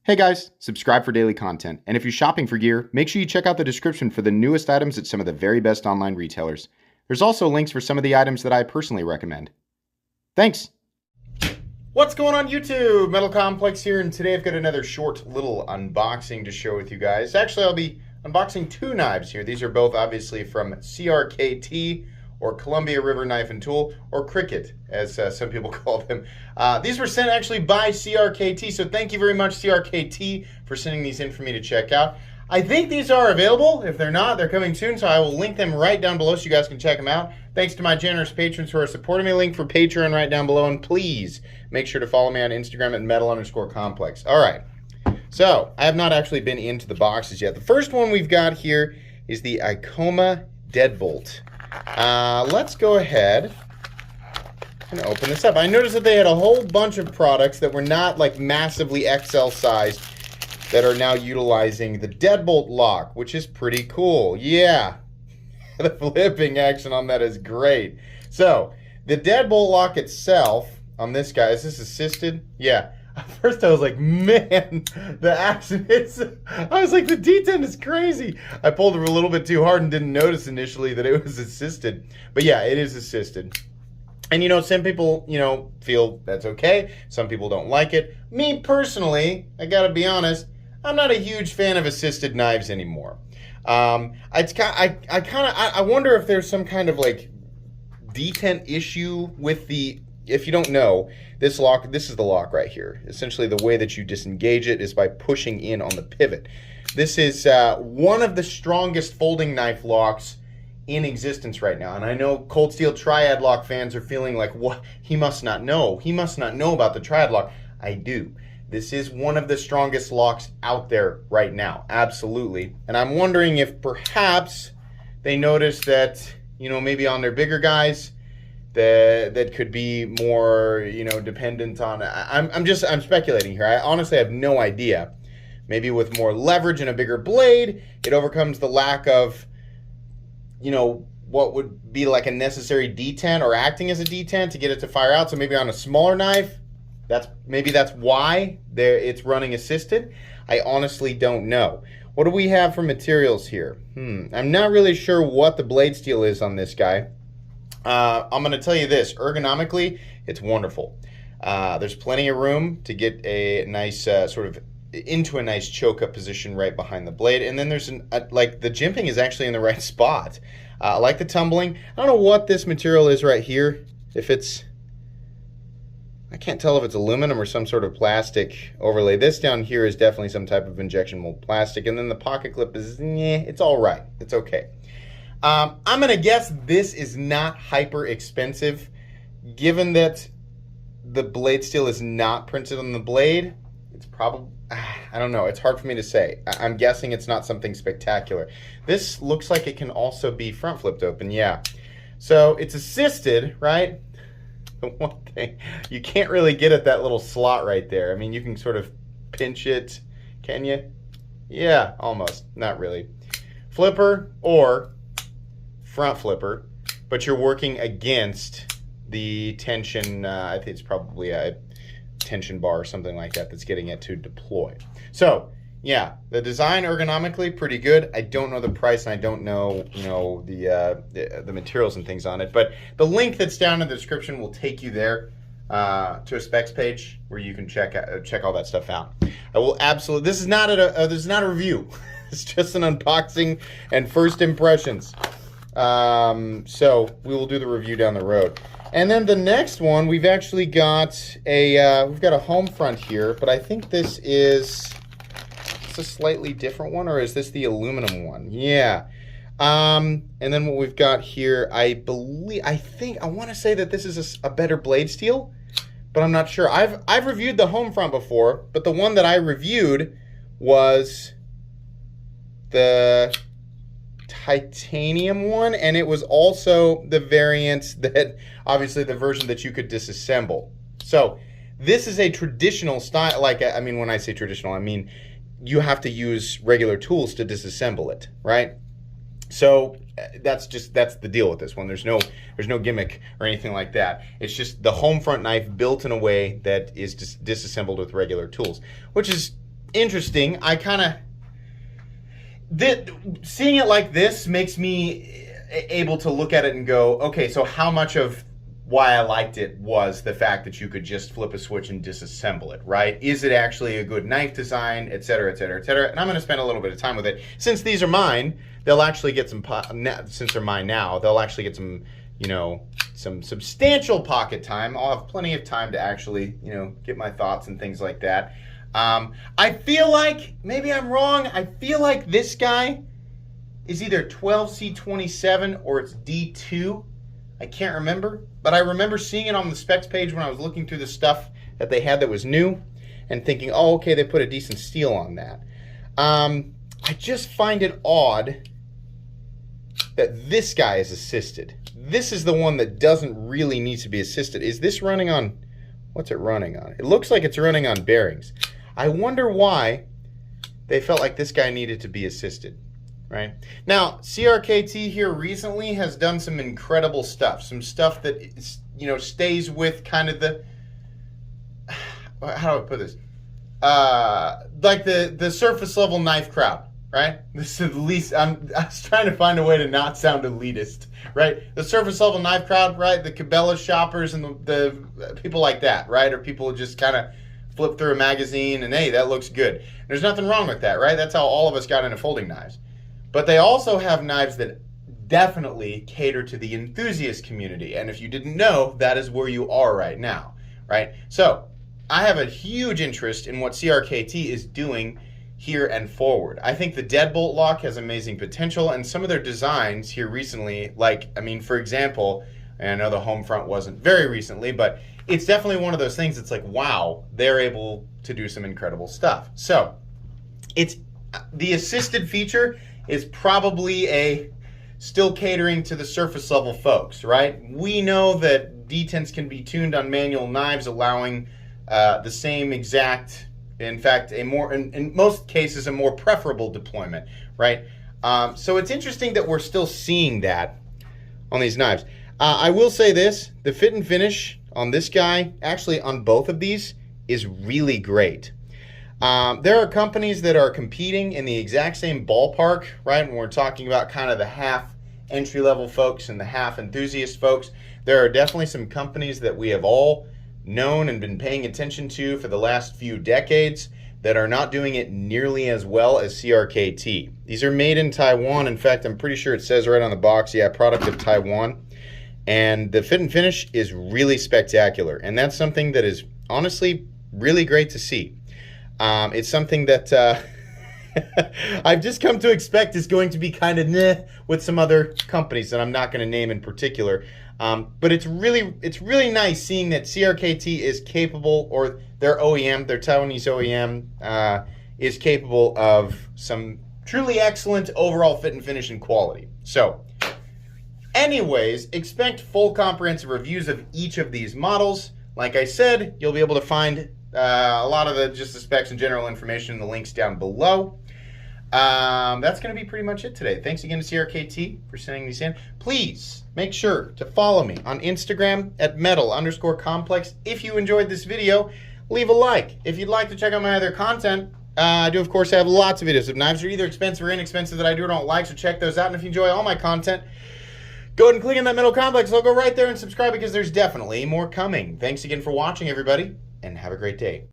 Hey guys, subscribe for daily content. And if you're shopping for gear, make sure you check out the description for the newest items at some of the very best online retailers. There's also links for some of the items that I personally recommend. Thanks! What's going on YouTube? Metal Complex here, and today I've got another short little unboxing to share with you guys. Actually, I'll be unboxing two knives here. These are both obviously from CRKT, or Columbia River Knife and Tool, or Cricket, as some people call them. These were sent actually by CRKT, so thank you very much, CRKT, for sending these in for me to check out. I think these are available. If they're not, they're coming soon, so I will link them right down below so you guys can check them out. Thanks to my generous patrons who are supporting me. Link for Patreon right down below, and please make sure to follow me on Instagram at metal_complex. All right, so I have not actually been into the boxes yet. The first one we've got here is the Icoma Deadbolt. Let's go ahead and open this up. I noticed that they had a whole bunch of products that were not like massively XL sized that are now utilizing the deadbolt lock, which is pretty cool. Yeah, the flipping action on that is great. So the deadbolt lock itself on this guy, is this assisted? Yeah. At first I was like, man, the action I was like, the D10 is crazy. I pulled it a little bit too hard and didn't notice initially that it was assisted. But yeah, it is assisted. And you know, some people, feel that's okay. Some people don't like it. Me personally, I gotta be honest, I'm not a huge fan of assisted knives anymore. I wonder if there's some kind of like detent issue with the, if you don't know, this lock, this is the lock right here. Essentially the way that you disengage it is by pushing in on the pivot. This is one of the strongest folding knife locks in existence right now. And I know Cold Steel Triad Lock fans are feeling like, what? He must not know. He must not know about the Triad Lock. I do. This is one of the strongest locks out there right now. Absolutely. And I'm wondering if perhaps they noticed that, maybe on their bigger guys, that could be more, dependent on, I'm speculating here. I honestly have no idea. Maybe with more leverage and a bigger blade, it overcomes the lack of, what would be like a necessary detent or acting as a detent to get it to fire out. So maybe on a smaller knife, that's why it's running assisted. I honestly don't know. What do we have for materials here? I'm not really sure what the blade steel is on this guy. I'm going to tell you this, ergonomically, it's wonderful. There's plenty of room to get a nice sort of into a nice choke up position right behind the blade. And then there's like the jimping is actually in the right spot. I like the tumbling. I don't know what this material is right here. If it's, I can't tell if it's aluminum or some sort of plastic overlay. This down here is definitely some type of injection mold plastic. And then the pocket clip is, it's all right. It's okay. I'm going to guess this is not hyper expensive, given that the blade steel is not printed on the blade. It's probably, I don't know, it's hard for me to say. I'm guessing it's not something spectacular. This looks like it can also be front flipped open, yeah. So it's assisted, right? The one thing, you can't really get at that little slot right there. I mean, you can sort of pinch it, can you? Yeah, almost, not really. Flipper or front flipper, but you're working against the tension, I think it's probably a tension bar or something like that that's getting it to deploy. So yeah, the design ergonomically pretty good. I don't know the price and I don't know, the materials and things on it, but the link that's down in the description will take you there to a specs page where you can check all that stuff out. I will absolutely, this is not a review. It's just an unboxing and first impressions. So we will do the review down the road. And then the next one, we've actually got we've got a home front here, but I think this is, it's a slightly different one, or is this the aluminum one? Yeah. And then what we've got here, I want to say that this is a better blade steel, but I'm not sure. I've reviewed the home front before, but the one that I reviewed was the titanium one, and it was also the variant that, obviously the version that you could disassemble. So this is a traditional style, like, I mean, when I say traditional, I mean you have to use regular tools to disassemble it, right? So that's the deal with this one. There's no gimmick or anything like that. It's just the home front knife built in a way that is disassembled with regular tools, which is interesting. I kind of... Seeing it like this makes me able to look at it and go, okay, so how much of why I liked it was the fact that you could just flip a switch and disassemble it, right? Is it actually a good knife design, et cetera, et cetera, et cetera? And I'm going to spend a little bit of time with it. Since these are mine, they'll actually get some, since they're mine now, they'll actually get some, you know, some substantial pocket time. I'll have plenty of time to actually, you know, get my thoughts and things like that. I feel like, maybe I'm wrong, I feel like this guy is either 12C27 or it's D2. I can't remember, but I remember seeing it on the specs page when I was looking through the stuff that they had that was new and thinking, oh, okay, they put a decent steel on that. I just find it odd that this guy is assisted. This is the one that doesn't really need to be assisted. Is this running on, what's it running on? It looks like it's running on bearings. I wonder why they felt like this guy needed to be assisted, right? Now, CRKT here recently has done some incredible stuff. Some stuff that, is, you know, stays with kind of the, how do I put this? Like the surface level knife crowd, right? This is the least, I was trying to find a way to not sound elitist, right? The surface level knife crowd, right? The Cabela shoppers and the people like that, right? Or people who just kind of flip through a magazine and, hey, that looks good. There's nothing wrong with that, right? That's how all of us got into folding knives. But they also have knives that definitely cater to the enthusiast community. And if you didn't know, that is where you are right now, right? So I have a huge interest in what CRKT is doing here and forward. I think the deadbolt lock has amazing potential, and some of their designs here recently, like, I mean, for example, and I know the home front wasn't very recently, but it's definitely one of those things that's like, wow, they're able to do some incredible stuff. So it's the assisted feature is probably still catering to the surface level folks, right? We know that detents can be tuned on manual knives, allowing the same exact, in fact, a more, in most cases, a more preferable deployment, right? So it's interesting that we're still seeing that on these knives. I will say this, the fit and finish on this guy, actually on both of these, is really great. There are companies that are competing in the exact same ballpark, right? When we're talking about kind of the half entry-level folks and the half enthusiast folks, there are definitely some companies that we have all known and been paying attention to for the last few decades that are not doing it nearly as well as CRKT. These are made in Taiwan. In fact, I'm pretty sure it says right on the box, yeah, product of Taiwan. And the fit and finish is really spectacular. And that's something that is honestly really great to see. It's something that I've just come to expect is going to be kind of meh with some other companies that I'm not going to name in particular. But it's really nice seeing that CRKT is capable, or their OEM, their Taiwanese OEM, is capable of some truly excellent overall fit and finish and quality. So, anyways, expect full comprehensive reviews of each of these models. Like I said, you'll be able to find a lot of just the specs and general information in the links down below. That's going to be pretty much it today. Thanks again to CRKT for sending these in. Please make sure to follow me on Instagram at metal_complex. If you enjoyed this video, leave a like. If you'd like to check out my other content, I do, of course, have lots of videos of knives that are either expensive or inexpensive that I do or don't like, so check those out. And if you enjoy all my content, go ahead and click on that Metal Complex logo right there and subscribe, because there's definitely more coming. Thanks again for watching, everybody, and have a great day.